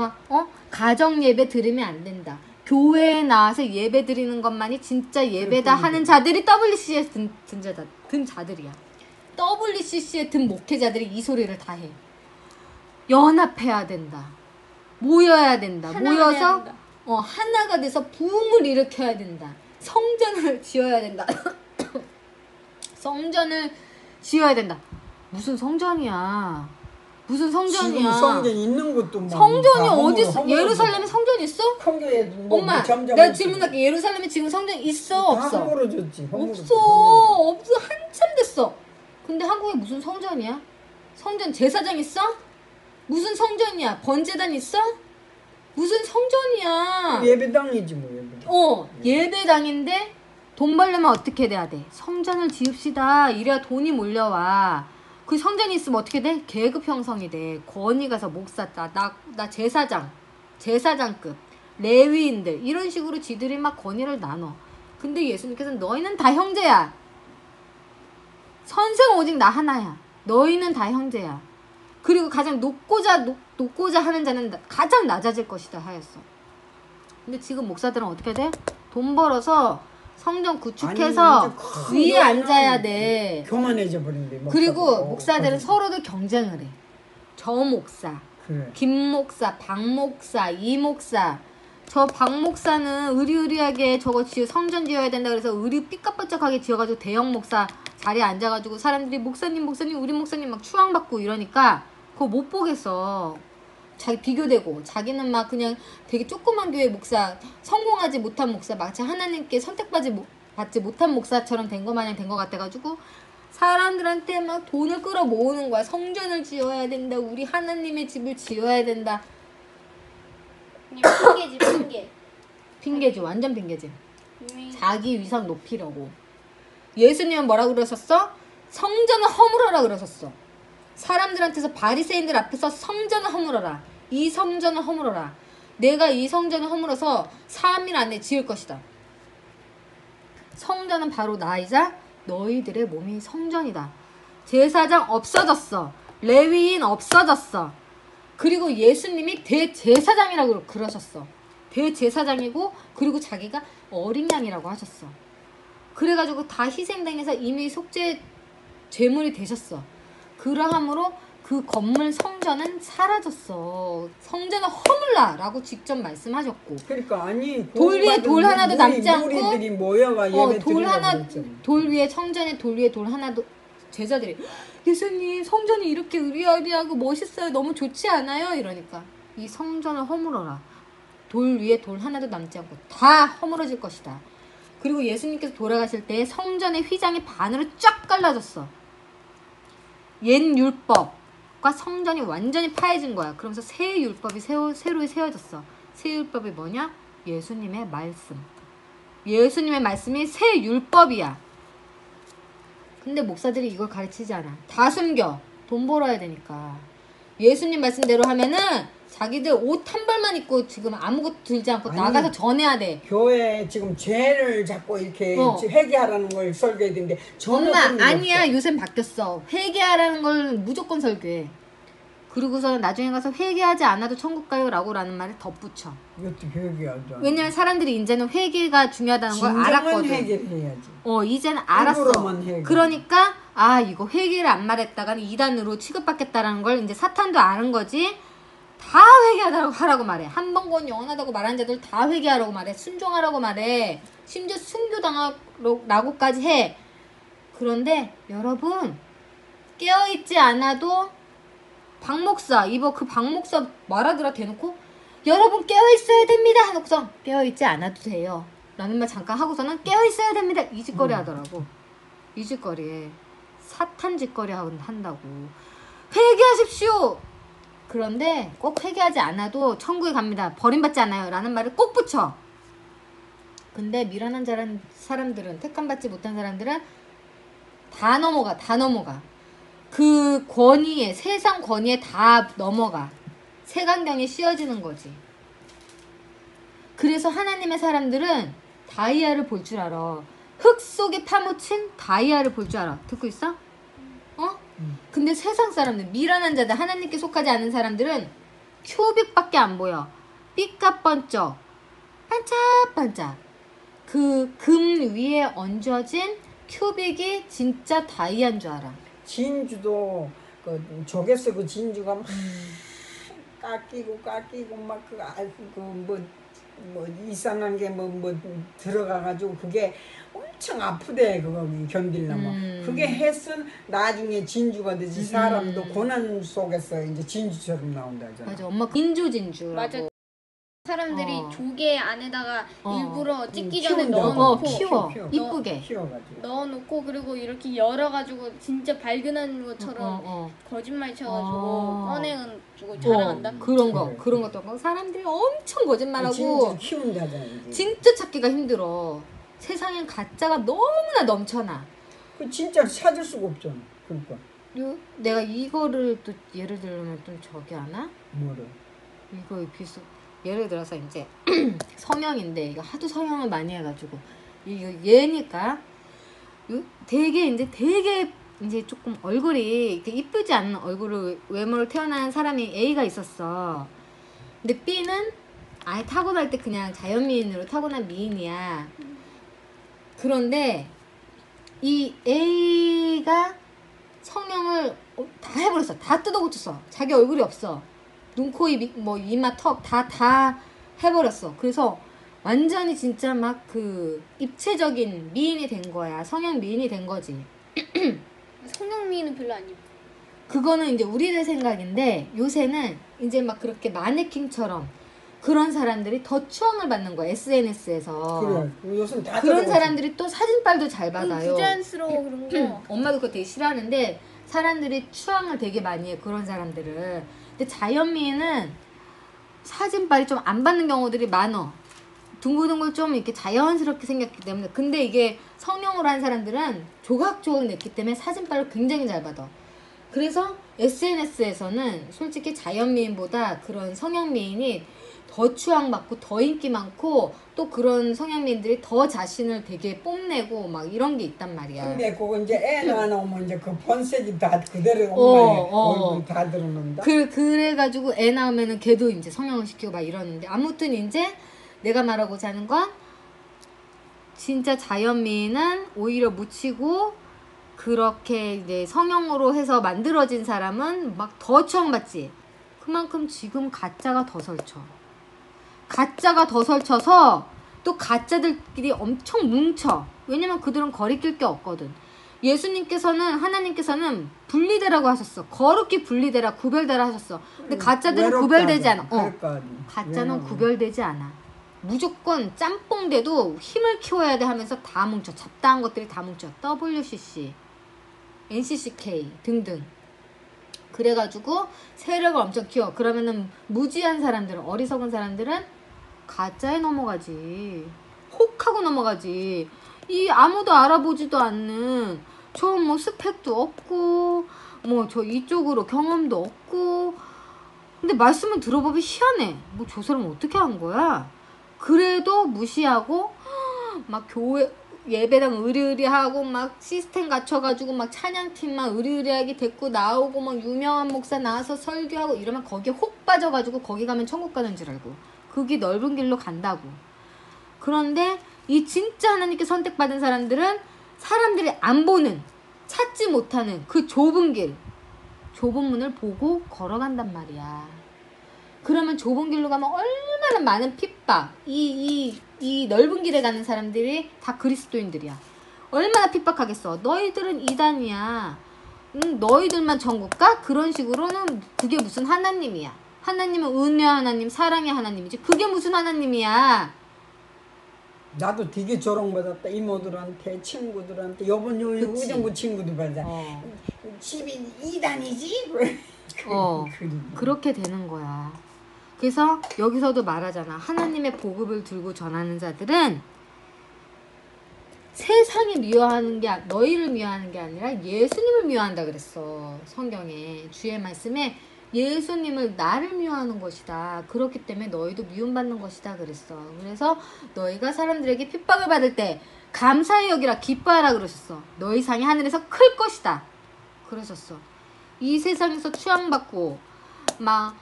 가정 예배 드리면 안 된다. 교회에 나와서 예배 드리는 것만이 진짜 예배다 하는 자들이 WCC에 든 자들이야. WCC에 든 목회자들이 이 소리를 다 해. 연합해야 된다. 모여야 된다. 모여서 하나가 돼서 부흥을 일으켜야 된다. 성전을 지어야 된다. 성전을 지어야 된다. 무슨 성전이야? 무슨 성전이야? 지금 성전 있는 것도 뭐 성전이 어디 있어? 예루살렘에 성전 있어? 엄마, 점점 내가 질문할게. 예루살렘에 지금 성전 있어? 없어? 허물어졌지. 없어. 한참 됐어. 근데 한국에 무슨 성전이야? 성전 제사장 있어? 무슨 성전이야? 번제단 있어? 무슨 성전이야? 예배당이지 뭐 예배당. 예배당인데 돈 벌려면 어떻게 돼야 돼? 성전을 지읍시다. 이래야 돈이 몰려와. 그 성전이 있으면 어떻게 돼? 계급 형성이 돼. 권위 가서 목사 나 제사장급 레위인들 이런 식으로 지들이 막 권위를 나눠. 근데 예수님께서는 너희는 다 형제야. 선생 오직 나 하나야. 너희는 다 형제야. 그리고 가장 높고자 하는 자는 가장 낮아질 것이다 하였어. 근데 지금 목사들은 어떻게 돼? 돈 벌어서 성전 구축해서 위에 앉아야 돼. 교만해져 버린대. 그리고 목사들은 서로들 경쟁을 해. 저 목사, 그래. 김 목사, 박 목사, 이 목사. 저 박 목사는 의리의리하게 저거 성전 지어야 된다 그래서 의리 삐까뻔쩍하게 지어가지고 대형 목사 자리에 앉아가지고 사람들이 목사님 우리 목사님 막 추앙받고 이러니까 그거 못 보겠어. 자기 비교되고 자기는 막 그냥 되게 조그만 교회 목사 성공하지 못한 목사 마치 하나님께 받지 못한 목사처럼 된 거 마냥 된 거 같아가지고 사람들한테 막 돈을 끌어모으는 거야. 성전을 지어야 된다. 우리 하나님의 집을 지어야 된다. 핑계지. 핑계지. 완전 핑계지. 자기 위상 높이려고. 예수님은 뭐라고 그러셨어? 성전을 허물어라 그러셨어. 사람들한테서 바리새인들 앞에서 성전을 허물어라. 이 성전을 허물어라. 내가 이 성전을 허물어서 3일 안에 지을 것이다. 성전은 바로 나이자 너희들의 몸이 성전이다. 제사장 없어졌어. 레위인 없어졌어. 그리고 예수님이 대제사장이라고 그러셨어. 대제사장이고 그리고 자기가 어린 양이라고 하셨어. 그래가지고 다 희생당해서 이미 속죄 제물이 되셨어. 그러함으로 그 건물 성전은 사라졌어. 성전을 허물라라고 직접 말씀하셨고. 그러니까 아니 돌 위에 돌 하나도 남지 않고 무리들이 모여가 예배 돌 위에 성전에 돌 위에 돌 하나도 제자들이 예수님 성전이 이렇게 의리의리하고 멋있어요. 너무 좋지 않아요? 이러니까 이 성전을 허물어라. 돌 위에 돌 하나도 남지 않고 다 허물어질 것이다. 그리고 예수님께서 돌아가실 때 성전의 휘장이 반으로 쫙 갈라졌어. 옛 율법과 성전이 완전히 파해진 거야. 그러면서 새 율법이 새로 세워졌어. 새 율법이 뭐냐? 예수님의 말씀. 예수님의 말씀이 새 율법이야. 근데 목사들이 이걸 가르치지 않아. 다 숨겨. 돈 벌어야 되니까. 예수님 말씀대로 하면은 자기들 옷 한 벌만 입고 지금 아무것도 들지 않고 나가서 전해야 돼. 교회에 지금 죄를 자꾸 이렇게 회개하라는 걸 설교해야 되는데 엄마 아니야. 요샌 바뀌었어. 회개하라는 걸 무조건 설교해. 그리고서는 나중에 가서 회개하지 않아도 천국 가요 라고라는 말을 덧붙여. 이것도 회개하죠. 왜냐면 사람들이 이제는 회개가 중요하다는 걸 진정한 알았거든. 회개를 해야지. 이제는 알았어. 일부러만 회개. 그러니까 이거 회개를 안 말했다가는 이단으로 취급받겠다라는 걸 이제 사탄도 아는 거지. 다 회개하라고 하라고 말해. 한 번 구원 영원하다고 말한 자들 다 회개하라고 말해. 순종하라고 말해. 심지어 순교당하라고까지 해. 그런데 여러분 깨어있지 않아도 박 목사 그 박 목사 말하더라 대놓고 여러분 깨어있어야 됩니다 하고서 깨어있지 않아도 돼요 라는 말 잠깐 하고서는 깨어있어야 됩니다 이 짓거리 하더라고. 이 짓거리에 사탄 짓거리 한다고. 회개하십시오. 그런데 꼭 회개하지 않아도 천국에 갑니다. 버림받지 않아요 라는 말을 꼭 붙여. 근데 미련한 사람들은, 택함받지 못한 사람들은 다 넘어가. 그 권위에, 세상 권위에 다 넘어가. 색안경에 씌워지는 거지. 그래서 하나님의 사람들은 다이아를 볼 줄 알아. 흙 속에 파묻힌 다이아를 볼 줄 알아. 듣고 있어? 근데 세상 사람들, 미련한 자들, 하나님께 속하지 않은 사람들은 큐빅밖에 안 보여. 삐까뻔쩍, 반짝반짝. 그 금 위에 얹어진 큐빅이 진짜 다이아인 줄 알아. 진주도 그 조개서 그 진주가 막 깎이고 막 뭐 이상한 게 뭐 들어가가지고 그게 엄청 아프대. 그거 견딜려면 그게 해선 나중에 진주가 되지. 사람도 고난 속에서 이제 진주처럼 나온다잖아. 맞아, 엄마 진주라고. 맞아. 사람들이 조개 안에다가 일부러 찍기 키운다. 전에 넣어놓고 키워. 키워. 이쁘게. 키워가지고. 넣어놓고 그리고 이렇게 열어가지고 진짜 발견한 것처럼 거짓말 쳐가지고 꺼내가지고 자랑한다. 그런 그래. 것도 하고 사람들이 엄청 거짓말하고 진주 키운다잖아 이제. 진짜 찾기가 힘들어. 세상엔 가짜가 너무나 넘쳐나. 그 진짜 찾을 수가 없잖아. 그러니까 내가 이거를 또 예를 들면 좀 저기 하나? 뭐를? 이거 비슷. 예를 들어서 이제 성형인데 이거 하도 성형을 많이 해가지고 이거 얘니까 되게 이제 조금 얼굴이 이렇게 이쁘지 않은 얼굴을 외모를 태어난 사람이 A가 있었어. 근데 B는 아예 타고날 때 그냥 자연미인으로 타고난 미인이야. 그런데 이 A가 성형을 다 해버렸어. 다 뜯어고쳤어. 자기 얼굴이 없어. 눈, 코, 입, 뭐 이마, 턱 다 해버렸어. 그래서 완전히 진짜 막 그 입체적인 미인이 된 거야. 성형 미인이 된 거지. 성형미는 별로 아니고. 그거는 이제 우리들 생각인데 요새는 이제 막 그렇게 마네킹처럼 그런 사람들이 더 추앙을 받는 거야. SNS에서. 그래. 요즘 다 그런 들어가지. 사람들이 또 사진빨도 잘 받아요. 부자연스러워 그런 거. 엄마도 그거 되게 싫어하는데 사람들이 추앙을 되게 많이 해. 그런 사람들을. 근데 자연미인은 사진빨이 좀 안 받는 경우들이 많어. 둥글둥글 좀 이렇게 자연스럽게 생겼기 때문에. 근데 이게 성형으로 한 사람들은 조각조각 냈기 때문에 사진빨을 굉장히 잘 받아. 그래서 SNS에서는 솔직히 자연미인보다 그런 성형미인이 더 추앙받고 더 인기 많고 또 그런 성형미인들이 더 자신을 되게 뽐내고 막 이런 게 있단 말이야. 근데 그거 이제 애 나오면 이제 그 본색이 다 그대로 엄마의 얼굴이 다 드러난다. 그래가지고 애 나오면은 걔도 이제 성형을 시키고 막 이러는데 아무튼 이제 내가 말하고자 하는 건 진짜 자연미인은 오히려 묻히고 그렇게 이제 성형으로 해서 만들어진 사람은 막 더 추앙받지. 그만큼 지금 가짜가 더 설쳐. 가짜가 더 설쳐서 또 가짜들끼리 엄청 뭉쳐. 왜냐면 그들은 거리낄 게 없거든. 하나님께서는 분리되라고 하셨어. 거룩히 분리되라, 구별되라 하셨어. 근데 가짜들은 구별되지 않아. 가짜는 구별되지 않아. 무조건 짬뽕돼도 힘을 키워야 돼 하면서 다 뭉쳐. 잡다한 것들이 다 뭉쳐. WCC, NCCK 등등. 그래가지고 세력을 엄청 키워. 그러면은 무지한 사람들은, 어리석은 사람들은 가짜에 넘어가지. 혹하고 넘어가지. 이 아무도 알아보지도 않는 저 뭐 스펙도 없고 뭐 저 이쪽으로 경험도 없고 근데 말씀을 들어보면 희한해. 뭐 저 사람 어떻게 한 거야? 그래도 무시하고 막 교회 예배당 의리의리하고 막 시스템 갖춰가지고 막 찬양팀만 의리의리하게 데리고 나오고 막 유명한 목사 나와서 설교하고 이러면 거기에 혹 빠져가지고 거기 가면 천국 가는 줄 알고 그게 넓은 길로 간다고. 그런데 이 진짜 하나님께 선택받은 사람들은 사람들이 안 보는 찾지 못하는 그 좁은 길 좁은 문을 보고 걸어간단 말이야. 그러면 좁은 길로 가면 얼마나 많은 핍박 이 넓은 길에 가는 사람들이 다 그리스도인들이야. 얼마나 핍박하겠어. 너희들은 이단이야. 너희들만 천국 가? 그런 식으로는 그게 무슨 하나님이야. 하나님은 은혜 하나님 사랑의 하나님이지 그게 무슨 하나님이야. 나도 되게 조롱받았다. 이모들한테 친구들한테 요번 요 그치. 우정부 친구들 말이야. 집이 이단이지? 그렇게 되는 거야. 그래서 여기서도 말하잖아. 하나님의 복음을 들고 전하는 자들은 세상이 미워하는 게 너희를 미워하는 게 아니라 예수님을 미워한다 그랬어. 성경에 주의 말씀에 예수님을 나를 미워하는 것이다. 그렇기 때문에 너희도 미움받는 것이다 그랬어. 그래서 너희가 사람들에게 핍박을 받을 때 감사히 여기라 기뻐하라 그러셨어. 너희 상이 하늘에서 클 것이다 그러셨어. 이 세상에서 추앙받고 막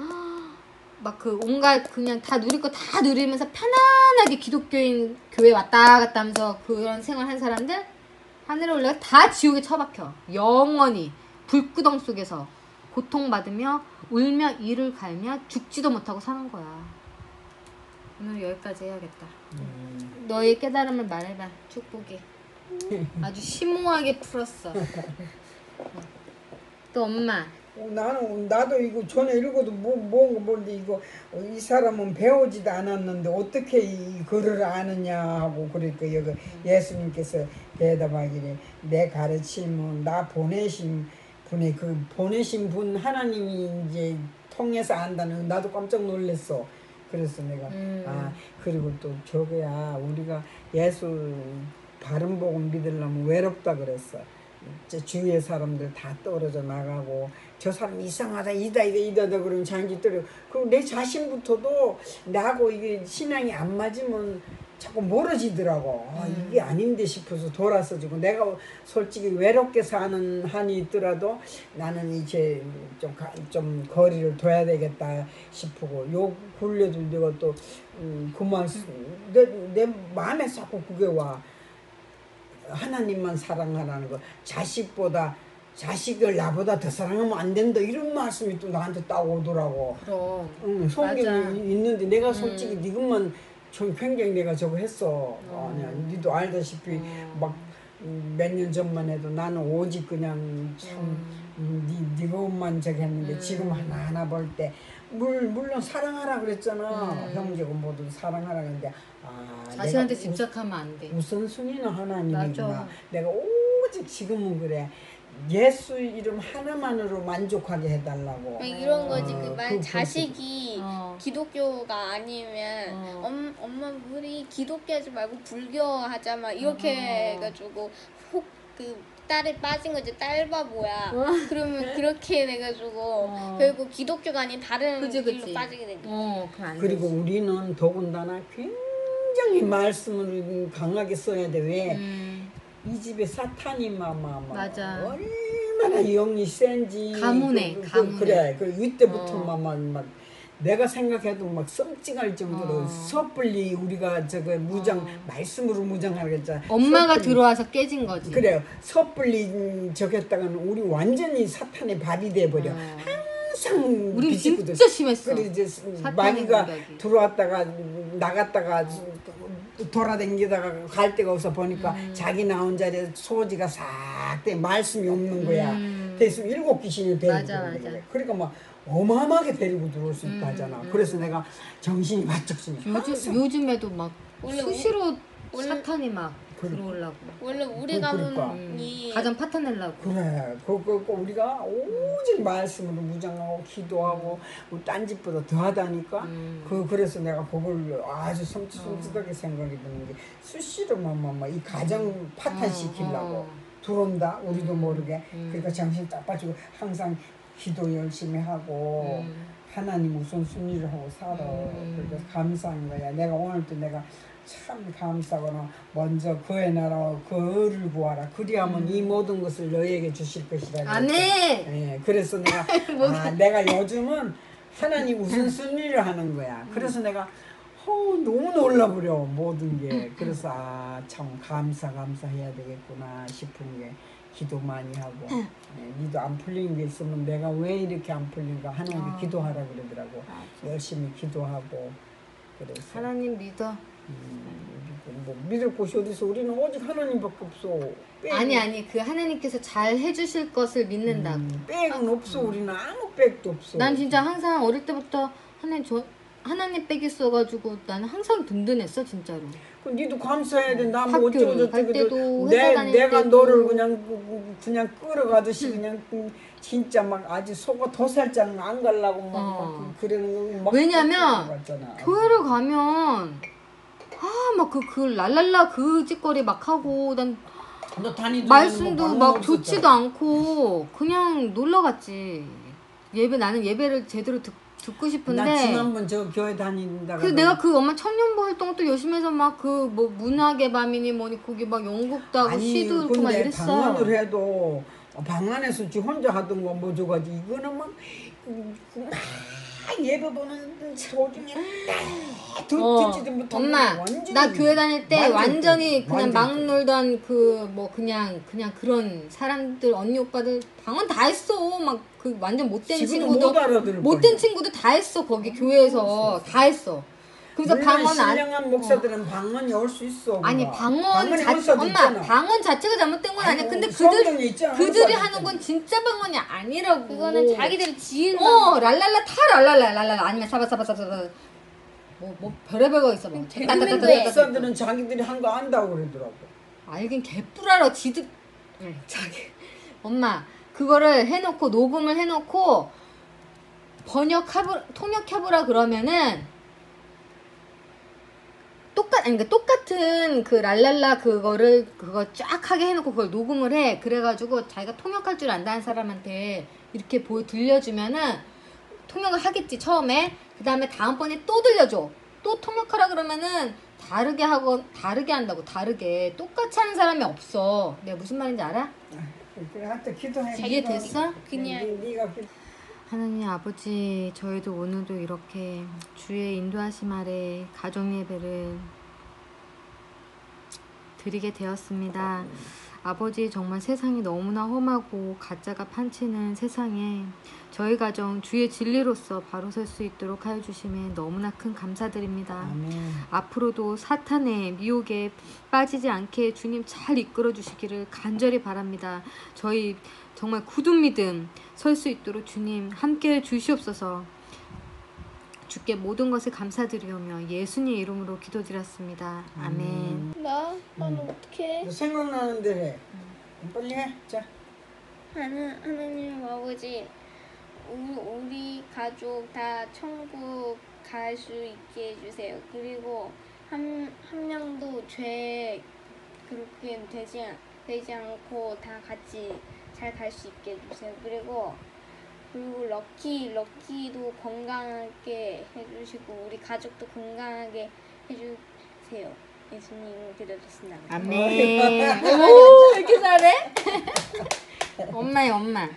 그 온갖 그냥 다 누릴 거 다 누리면서 편안하게 기독교인 교회 왔다 갔다 하면서 그런 생활한 사람들 하늘에 올라가 다 지옥에 처박혀. 영원히 불구덩 속에서 고통받으며 울며 이를 갈며 죽지도 못하고 사는 거야. 오늘 여기까지 해야겠다. 너의 깨달음을 말해봐. 축복이 아주 심오하게 풀었어. 또 엄마 나도 이거 전에 읽어도 뭔데 이거 이 사람은 배우지도 않았는데 어떻게 이 글을 아느냐 하고 그러니까 여기 예수님께서 대답하기를 내 가르침은 나 보내신 분의 그 보내신 분 하나님이 이제 통해서 안다는 나도 깜짝 놀랐어. 그래서 내가 그리고 또 저거야 우리가 예수 바른 복음 믿으려면 외롭다 그랬어. 이제 주위의 사람들 다 떨어져 나가고 저 사람 이상하다 이다 그러면 자기 떨어. 그리고 내 자신부터도 나하고 이게 신앙이 안 맞으면 자꾸 멀어지더라고. 이게 아닌데 싶어서 돌아서지고 내가 솔직히 외롭게 사는 한이 있더라도 나는 이제 좀 거리를 둬야 되겠다 싶고 요 굴려도 내가 또 그만 내 마음에 자꾸 그게 와. 하나님만 사랑하라는 거 자식보다 자식을 나보다 더 사랑하면 안 된다 이런 말씀이 또 나한테 딱 오더라고. 그럼 성경이 있는데 내가 솔직히 이것만 굉장히 내가 저거 했어. 아니야, 니도 알다시피 막 몇 년 전만 해도 나는 오직 그냥 참 네 것만 저기 했는데 지금 하나하나 볼 때 물론 사랑하라 그랬잖아. 형제고 모두 사랑하라 그랬는데 자신한테 집착하면 안 돼. 우선순위는 하나님이구나. 맞아. 내가 오직 지금은 그래. 예수 이름 하나만으로 만족하게 해달라고. 이런 거지. 만약 그 자식이 기독교가 아니면 엄마 우리 기독교하지 말고 불교하자 막 이렇게 해가지고 혹 그 딸에 빠진 거지. 딸바보야. 그러면 그렇게 돼가지고 결국 기독교가 아닌 다른 길로 빠지게 되니까. 그리고 우리는 더군다나 굉장히 말씀을 강하게 써야 돼. 왜? 이 집에 사탄이 맞아. 얼마나 영이 센지 가문에. 그래. 그 이때부터 막 내가 생각해도 막 썸찡할 정도로 섣불리 우리가 저거 무장 말씀으로 무장하라 그랬잖아. 엄마가 섣불리, 들어와서 깨진 거지. 그래요. 섣불리 저겼다가는 우리 완전히 사탄의 발이 돼버려. 항상 우리 비집거든. 진짜 심했어. 그래 이제 사탄의 마귀가 공격이. 들어왔다가 나갔다가 돌아다니다가 갈 데가 없어 보니까 자기 나온 자리에 소지가 싹 돼 말씀이 없는 거야. 그래서 7 귀신이 데리고 들어오는 거야. 그러니까 막 어마어마하게 데리고 들어올 수 있다 하잖아. 그래서 내가 정신이 바짝 쓰니 요즘에도 막 원래 수시로 사탄이 막 들어오려고. 원래 우리 그러니까. 가문이 가정 파탄내려고. 그래. 그 우리가 오직 말씀으로 무장하고 기도하고 딴 집보다 더하다니까. 그래서 내가 그걸 아주 섬찟하게 생각이 드는 게 수시로만 이 가정 파탄시키려고 들어온다. 우리도 모르게. 그러니까 정신 딱 빠지고 항상 기도 열심히 하고 하나님 우선순위를 하고 살아. 그래서 감사한 거야. 내가 오늘도 내가 참 감사하거나 먼저 그의 나라와 그를 구하라. 그리하면 이 모든 것을 너희에게 주실 것이라. 아멘. 예, 그래서 내가 내가 요즘은 하나님 우선순위를 하는 거야. 그래서 내가 너무 놀라버려 모든 게. 그래서 참 감사해야 되겠구나 싶은 게 기도 많이 하고. 니도 안 풀리는 게 있으면 내가 왜 이렇게 안 풀린가 하나님께 기도하라 그러더라고. 열심히 기도하고. 그래서 하나님 믿어. 뭐 믿을 곳이 어디서 우리는 오직 하나님밖에 없어. 아니 그 하나님께서 잘 해주실 것을 믿는다고. 백은 없어. 우리는 아무 백도 없어. 난 진짜 항상 어릴 때부터 하나님 백이 써가지고 나는 항상 든든했어 진짜로. 그 니도 감사해야 돼. 나 뭐 학교 어쩌고 갈 때도, 저쩌고 회사 다닐 내가 때도. 너를 그냥 끌어가듯이 그냥 진짜 막 아직 속아 도살장 안 가려고 막 그러는 거 막 왜냐면 같잖아. 교회를 가면 막 그 랄랄라 그 짓거리 막 하고 난 너 다니던 말씀도 뭐 막 좋지도 않고 그냥 놀러 갔지. 나는 예배를 제대로 듣고 싶은데. 나 지난번 저 교회 다닌다가 그 내가 그 엄마 청년부 활동 또 열심히 해서 막 그 뭐 문학의 밤이니 뭐니 거기 막 연극도 하고 시도 읽고 막 근데 이랬어. 방언을 해도 방 안에서 지 혼자 하던 거 뭐 저가지 이거는 막 예배 보는 도중에 듣지도 못하고 엄마 완전히 나 교회 다닐 때 완전히 그냥 막 완전 놀던 그 뭐 그냥 그런 사람들 언니 오빠들 방언 다 했어. 막 그 완전 못된 지금도 친구도 못 알아들을 못된 거야. 친구도 다 했어 거기 교회에서 다 했어. 그래서 물론 방언 안 신령한 목사들은 방언이 올 수 있어. 아니 그거. 방언 방언이 자체 원서도 엄마 있잖아. 방언 자체가 잘못된 건 아니야. 아이고, 근데 성경에 있잖아, 그들이 원서도 하는 있잖아. 건 진짜 방언이 아니라고. 그거는 자기들이 지은 랄랄라 다 랄랄라 아니면 사바사바 뭐 별의별 거 있어 뭐. 목사들은 자기들이 한 거 안다고 그러더라고. 알긴 개뿔알아 지들. 자기 엄마 그거를 해놓고 녹음을 해놓고 통역해보라 그러면은 똑같은 그 랄랄라 그거 쫙 하게 해놓고 그걸 녹음을 해. 그래가지고 자기가 통역할 줄 안다는 사람한테 이렇게 들려주면은 통역을 하겠지 처음에. 그 다음에 다음번에 또 들려줘. 또 통역하라 그러면은 다르게 한다고. 다르게 똑같이 하는 사람이 없어. 내가 무슨 말인지 알아? 그래 하여튼 기도해. 이해됐어? 그냥 네가 하나님 아버지, 저희도 오늘도 이렇게 주의 인도하심 아래 가정 예배를 드리게 되었습니다. 아버지, 정말 세상이 너무나 험하고 가짜가 판치는 세상에 저희 가정 주의 진리로서 바로 설 수 있도록 하여 주심에 너무나 큰 감사드립니다. 아멘. 앞으로도 사탄의 미혹에 빠지지 않게 주님 잘 이끌어 주시기를 간절히 바랍니다. 저희 정말 굳은 믿음 설 수 있도록 주님 함께 주시옵소서. 주께 모든 것을 감사드리오며 예수님 이름으로 기도드렸습니다. 아멘. 나는 어떻게 너 생각나는 대로 해. 빨리 해. 자. 하나님 아버지 우리 가족 다 천국 갈 수 있게 해주세요. 그리고 한 명도 죄 그렇게 되지 않고 다 같이 잘 갈 수 있게 해주세요. 그리고 럭키도 건강하게 해주시고 우리 가족도 건강하게 해주세요. 예수님 기도드렸습니다. 아멘. 오, 왜 이렇게 잘해? 엄마야 엄마.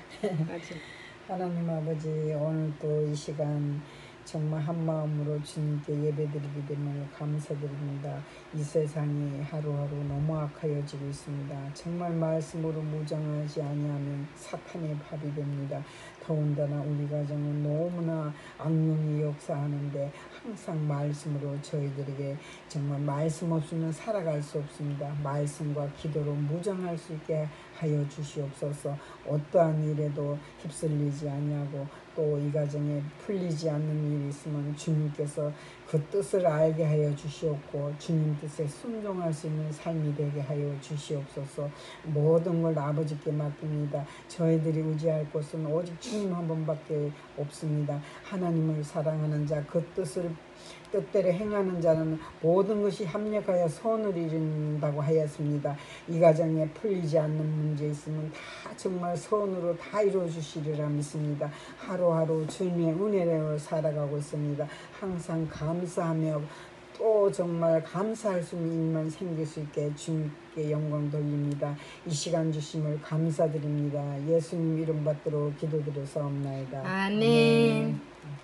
하나님 아버지, 오늘 또 이 시간 정말 한 마음으로 주님께 예배드리게 됨을 감사드립니다. 이 세상이 하루하루 너무 악하여지고 있습니다. 정말 말씀으로 무장하지 아니하면 사탄의 밥이 됩니다. 더군다나 우리 가정은 너무나 악령이 역사하는데 항상 말씀으로 저희들에게 정말 말씀 없이는 살아갈 수 없습니다. 말씀과 기도로 무장할 수 있게 하여 주시옵소서. 어떠한 일에도 휩쓸리지 아니하고 또 이 가정에 풀리지 않는 일이 있으면 주님께서 그 뜻을 알게 하여 주시옵고 주님 뜻에 순종할 수 있는 삶이 되게 하여 주시옵소서. 모든 걸 아버지께 맡깁니다. 저희들이 의지할 곳은 오직 주님 한 분밖에 없습니다. 하나님을 사랑하는 자, 그 뜻대로 행하는 자는 모든 것이 합력하여 선을 이룬다고 하였습니다. 이 가정에 풀리지 않는 문제 있으면 다 정말 선으로 다 이루어 주시리라 믿습니다. 하루하루 주님의 은혜로 살아가고 있습니다. 항상 감사하며 또 정말 감사할 수 있는 일만 생길 수 있게 주님께 영광 돌립니다. 이 시간 주심을 감사드립니다. 예수님 이름 받들어 기도드려서옵나이다. 아멘.